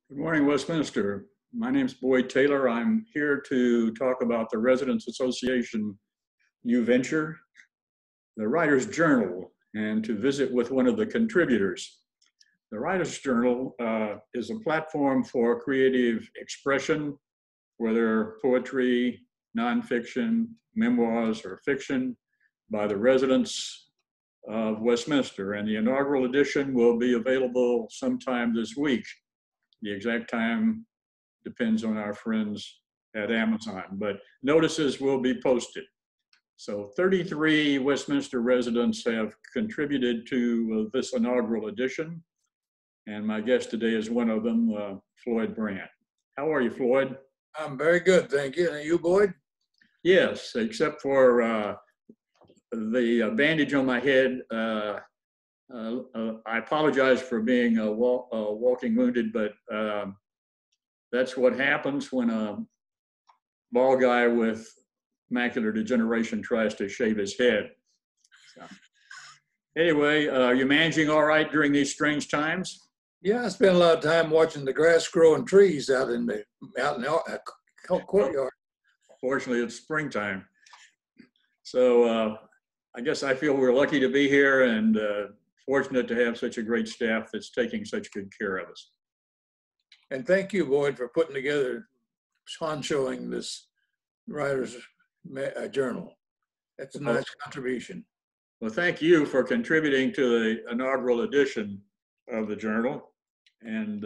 Good morning, Westminster. My name's Boyd Taylor. I'm here to talk about the Residents Association new venture, the Writer's Journal, and to visit with one of the contributors. The Writer's Journal is a platform for creative expression, whether poetry, nonfiction, memoirs, or fiction, by the residents of Westminster. And the inaugural edition will be available sometime this week. The exact time depends on our friends at Amazon, but notices will be posted. So 33 Westminster residents have contributed to this inaugural edition, and my guest today is one of them, Floyd Brandt. How are you, Floyd? I'm very good, thank you. And you, Boyd? Yes, except for the bandage on my head. I apologize for being walking wounded, but that's what happens when a bald guy with macular degeneration tries to shave his head. So, anyway, are you managing all right during these strange times? Yeah, I spent a lot of time watching the grass growing trees out in the courtyard. Fortunately, it's springtime. So I guess I feel we're lucky to be here and fortunate to have such a great staff that's taking such good care of us. And thank you, Boyd, for putting together, showing this Writer's Journal. That's a nice contribution. Well, thank you for contributing to the inaugural edition of the journal. And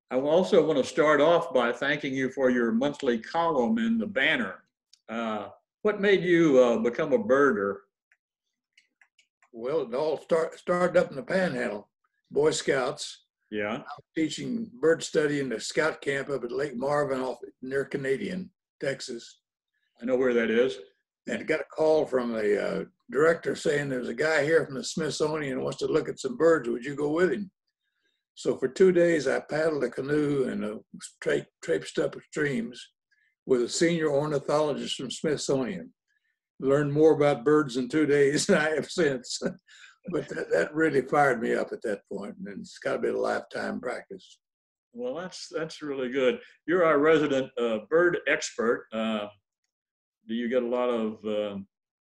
I also want to start off by thanking you for your monthly column in the Banner. What made you become a birder? Well, it all started up in the Panhandle, Boy Scouts. Yeah. I was teaching bird study in the scout camp up at Lake Marvin off near Canadian, Texas. I know where that is. And got a call from a director saying there's a guy here from the Smithsonian who wants to look at some birds. Would you go with him? So for 2 days, I paddled a canoe and traipsed up streams with a senior ornithologist from Smithsonian. Learned more about birds in 2 days than I have since. But that really fired me up at that point, and it's got to be a lifetime practice. Well, that's really good. You're our resident bird expert. Do you get a lot of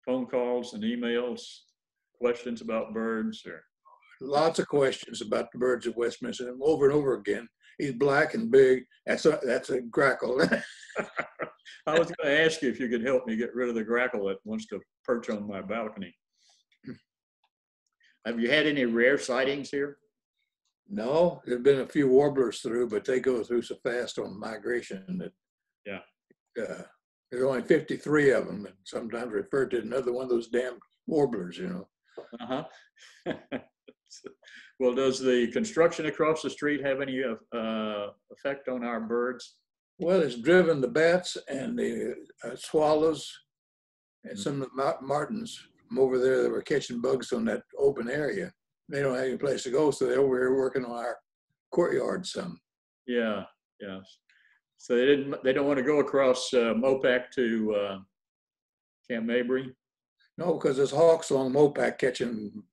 phone calls and emails, questions about birds? Or lots of questions about the birds of Westminster, over and over again. He's black and big. That's a grackle. I was going to ask you if you could help me get rid of the grackle that wants to perch on my balcony. Have you had any rare sightings here? No, there've been a few warblers through, but they go through so fast on migration that there's only 53 of them, and sometimes referred to another one of those damn warblers, you know. Uh-huh. Well, does the construction across the street have any effect on our birds? Well, it's driven the bats and the swallows and some of the martins from over there that were catching bugs on that open area. They don't have any place to go, so they're over here working on our courtyard some. Yeah, yeah. So they don't want to go across Mopac to Camp Mabry? No, because there's hawks along Mopac catching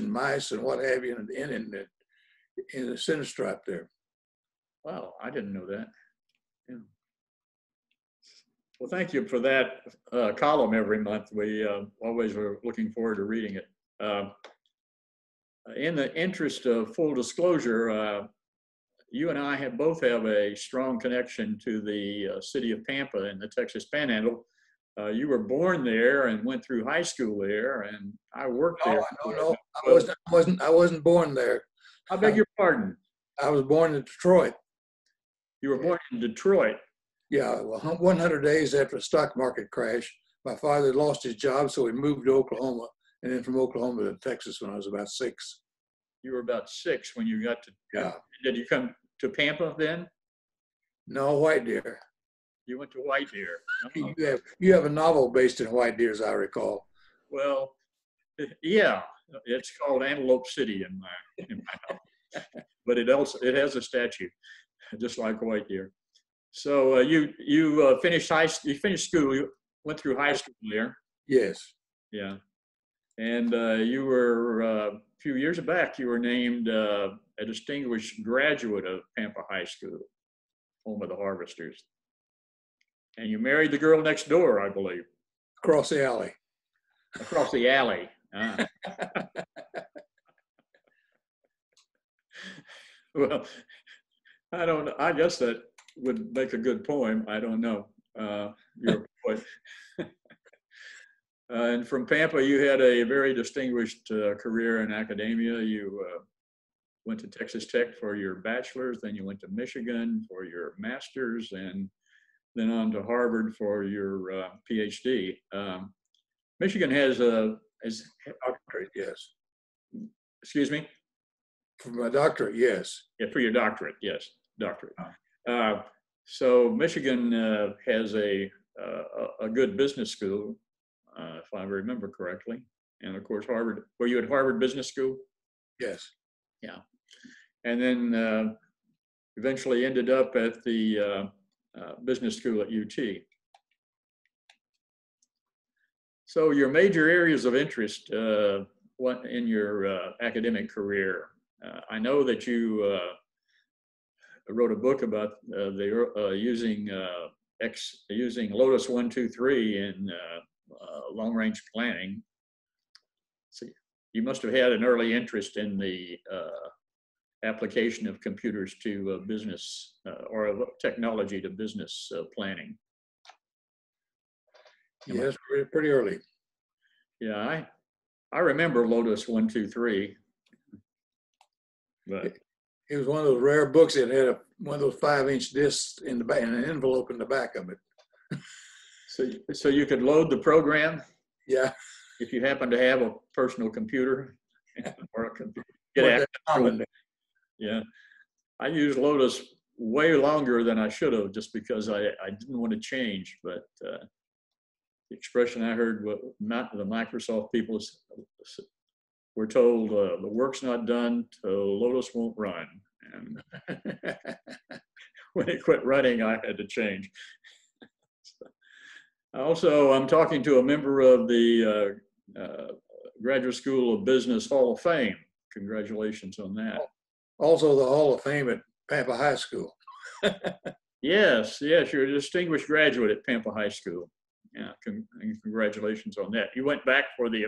mice and what have you in the center stripe there. Wow, I didn't know that. Yeah. Well, thank you for that column every month. We always are looking forward to reading it. In the interest of full disclosure, you and I both have a strong connection to the city of Pampa in the Texas Panhandle. You were born there and went through high school there, and I worked there. No, I wasn't born there. I beg your pardon. I was born in Detroit. You were born in Detroit. Yeah, well, 100 days after the stock market crash, my father lost his job, so we moved to Oklahoma, and then from Oklahoma to Texas when I was about 6. You were about 6 when you got to. Yeah. Did you come to Pampa then? No, White Deer. You went to White Deer. Oh. You have a novel based in White Deer, as I recall. Well, yeah, it's called Antelope City in my house, but it has a statue, just like White Deer. So you finished school. You went through high school there. Yes. Yeah, and you were few years back, you were named a distinguished graduate of Pampa High School, home of the Harvesters. And you married the girl next door, I believe. Across the alley. Across the alley. Ah. Well, I don't know. I guess that would make a good poem. I don't know. You're a poet. And from Pampa, you had a very distinguished career in academia. You went to Texas Tech for your bachelor's, then you went to Michigan for your master's, and then on to Harvard for your PhD. Michigan has a doctorate, yes. Excuse me? For my doctorate, yes. Yeah, for your doctorate, yes, doctorate. So Michigan has a good business school, if I remember correctly. And of course, Harvard, were you at Harvard Business School? Yes. Yeah. And then eventually ended up at the business school at UT. So your major areas of interest what in your academic career? I know that you wrote a book about using Lotus 1, 2, 3 in long-range planning. So you must have had an early interest in the application of computers to business or technology to business planning. Yes, pretty early. Yeah, I remember Lotus 1, 2, 3. But it was one of those rare books that had one of those 5-inch discs in the back and an envelope in the back of it. So you could load the program. Yeah. If you happen to have a personal computer or a computer. Yeah. I used Lotus way longer than I should have just because I didn't want to change. But the expression I heard, the Microsoft people were told the work's not done till Lotus won't run. And when it quit running, I had to change. Also, I'm talking to a member of the Graduate School of Business Hall of Fame. Congratulations on that. Also the Hall of Fame at Pampa High School. Yes, you're a distinguished graduate at Pampa High School. Yeah, congratulations on that. You went back for the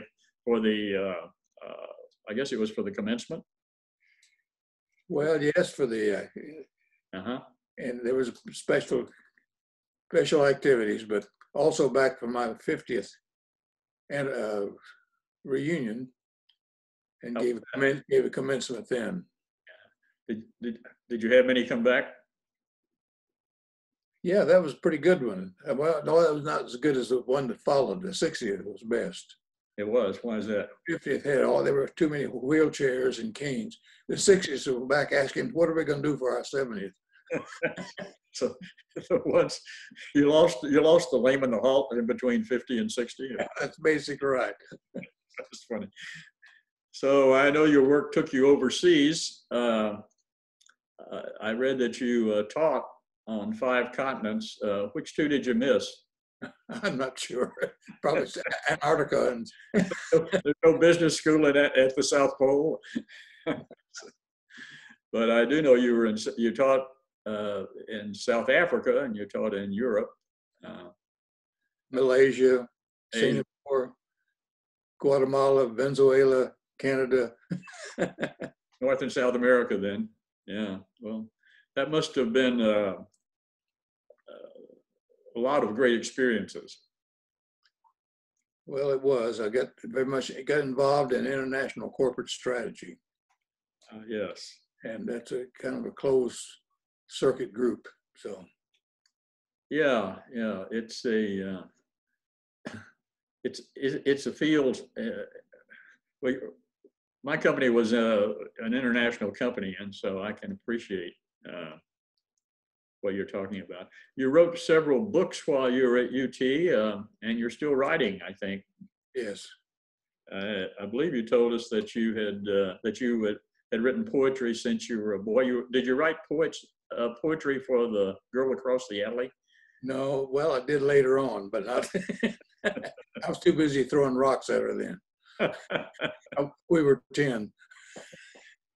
I guess it was for the commencement? Well, yes, for the, and there was special activities, but also back for my 50th and reunion, and gave a commencement then. Did you have many come back? Yeah, that was a pretty good one. Well, no, that was not as good as the one that followed. The 60th was best. It was. Why is that? 50th had there were too many wheelchairs and canes. The 60th were back asking, what are we going to do for our 70th? So once you lost the lame and the halt in between 50 and 60. That's basically right. That's funny. So I know your work took you overseas. I read that you taught on 5 continents. Which 2 did you miss? I'm not sure. Probably Antarctica. And there's no business school at the South Pole. But I do know you taught in South Africa and you taught in Europe. Malaysia, Singapore, Guatemala, Venezuela, Canada. North and South America then. Yeah, well, that must have been a lot of great experiences. Well, it was. I got involved in international corporate strategy. Yes. And that's a kind of a closed circuit group. So. Yeah. It's a it's a field. My company was an international company, and so I can appreciate what you're talking about. You wrote several books while you were at UT, and you're still writing, I think. Yes. I believe you told us that you had written poetry since you were a boy. Did you write poetry for the girl across the alley? No, well, I did later on, but not. I was too busy throwing rocks at her then. We were 10.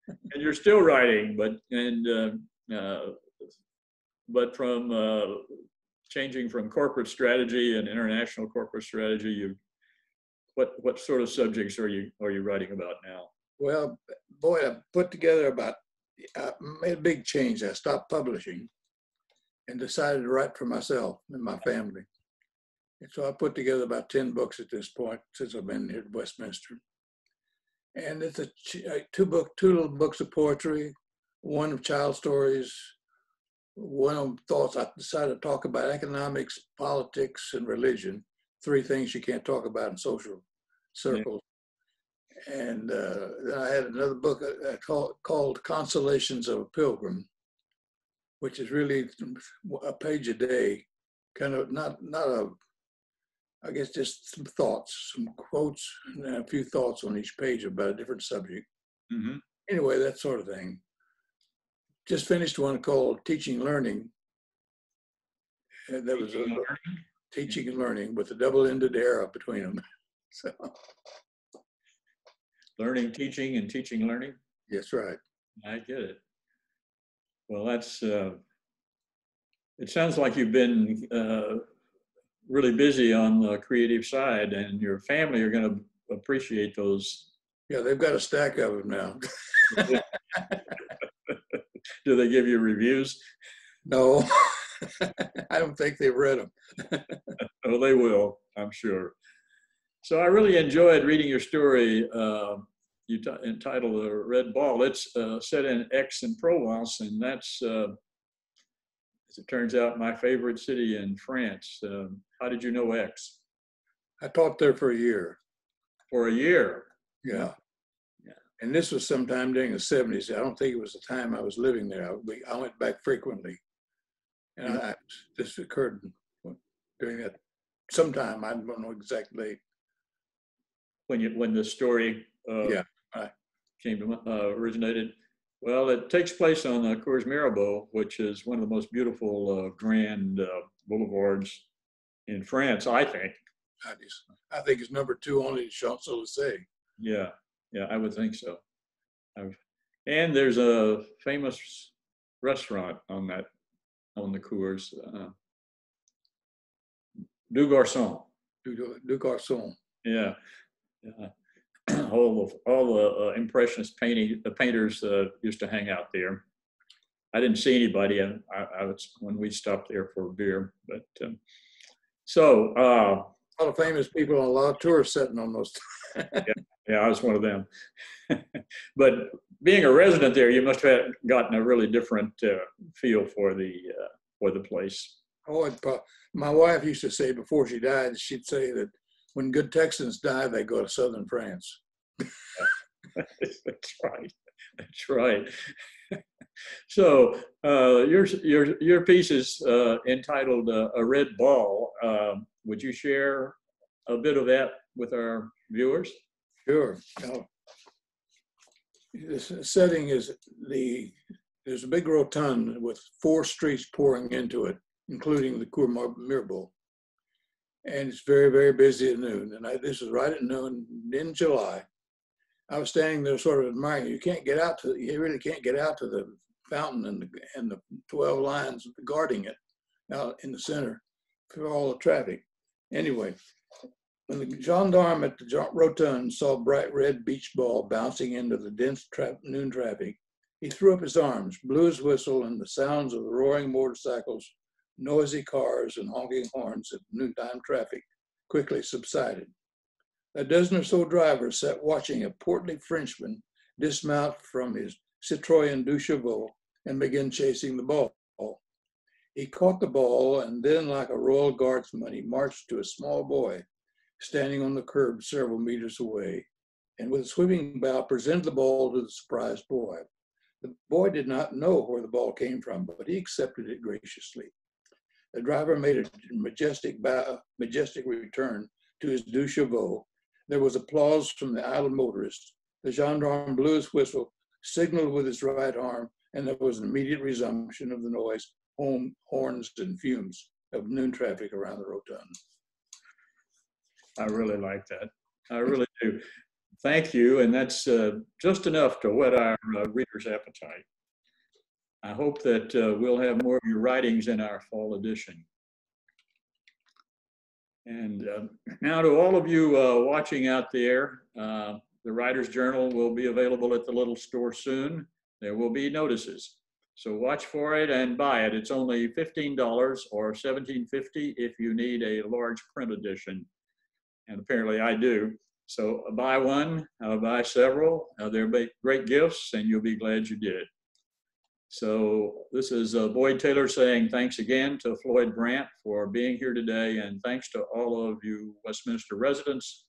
And you're still writing, but from changing from corporate strategy and international corporate strategy, what sort of subjects are you writing about now? Well, boy, I put together I made a big change. I stopped publishing and decided to write for myself and my family. And so I put together about 10 books at this point since I've been here at Westminster. And it's two little books of poetry, one of child stories, one of thoughts. I decided to talk about economics, politics, and religion, 3 things you can't talk about in social circles. Yeah. And then I had another book called Consolations of a Pilgrim, which is really a page a day, kind of not I guess just some thoughts, some quotes, and a few thoughts on each page about a different subject. Mm-hmm. Anyway, that sort of thing. Just finished one called Teaching Learning. And that was teaching and learning with a double-ended arrow between them. So, learning, teaching, and teaching, learning? That's right. I get it. Well, that's, it sounds like you've been really busy on the creative side, and your family are going to appreciate those. Yeah, they've got a stack of them now. Do they give you reviews? No, I don't think they've read them. Oh, they will, I'm sure. So I really enjoyed reading your story. You entitled "The Red Ball." It's set in Aix-en-Provence, and that's, as it turns out, my favorite city in France. How did you know Aix? I taught there for a year. For a year? Yeah. And this was sometime during the 70s. I don't think it was the time I was living there. I went back frequently. And this occurred during that sometime. I don't know exactly. When the story came to originated. Well, it takes place on Cours Mirabeau, which is one of the most beautiful grand boulevards in France, I think. I think it's number 2 only to Champs-Élysées. Yeah, I would think so. And there's a famous restaurant on the Cours, Du Garçon. Du Garçon. Yeah. All the Impressionist painters used to hang out there. I didn't see anybody, and I was when we stopped there for a beer. But a lot of famous people and a lot of tourists sitting on those. yeah, I was one of them. But being a resident there, you must have gotten a really different feel for the place. Oh, my wife used to say before she died, she'd say that when good Texans die, they go to southern France. That's right. That's right. So your piece is entitled "A Red Ball." Would you share a bit of that with our viewers? Sure. This setting is there's a big rotund with 4 streets pouring into it, including the Cours Mirabeau. And it's very, very busy at noon. And this was right at noon in July. I was standing there sort of admiring. You really can't get out to the fountain and the 12 lines guarding it out in the center for all the traffic. Anyway, when the gendarme at the rotund saw a bright red beach ball bouncing into the dense noon traffic, he threw up his arms, blew his whistle, and the sounds of the roaring motorcycles, noisy cars, and honking horns of noontime traffic quickly subsided. A dozen or so drivers sat watching a portly Frenchman dismount from his Citroën du Chevaux and begin chasing the ball. He caught the ball, and then, like a royal guardsman, he marched to a small boy standing on the curb several meters away, and with a sweeping bow presented the ball to the surprised boy. The boy did not know where the ball came from, but he accepted it graciously. The driver made a majestic return to his du Chevaux. There was applause from the idle motorist. The gendarme blew his whistle, signaled with his right arm, and there was an immediate resumption of the noise, horns, and fumes of noon traffic around the rotund. I really like that. I really do. thank you, and that's just enough to whet our readers' appetite. I hope that we'll have more of your writings in our fall edition. And now to all of you watching out there, the Writer's Journal will be available at the little store soon. There will be notices. So watch for it and buy it. It's only $15 or $17.50 if you need a large print edition. And apparently I do. So buy one, buy several. They're great gifts and you'll be glad you did. So this is Boyd Taylor saying thanks again to Floyd Brandt for being here today, and thanks to all of you Westminster residents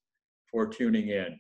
for tuning in.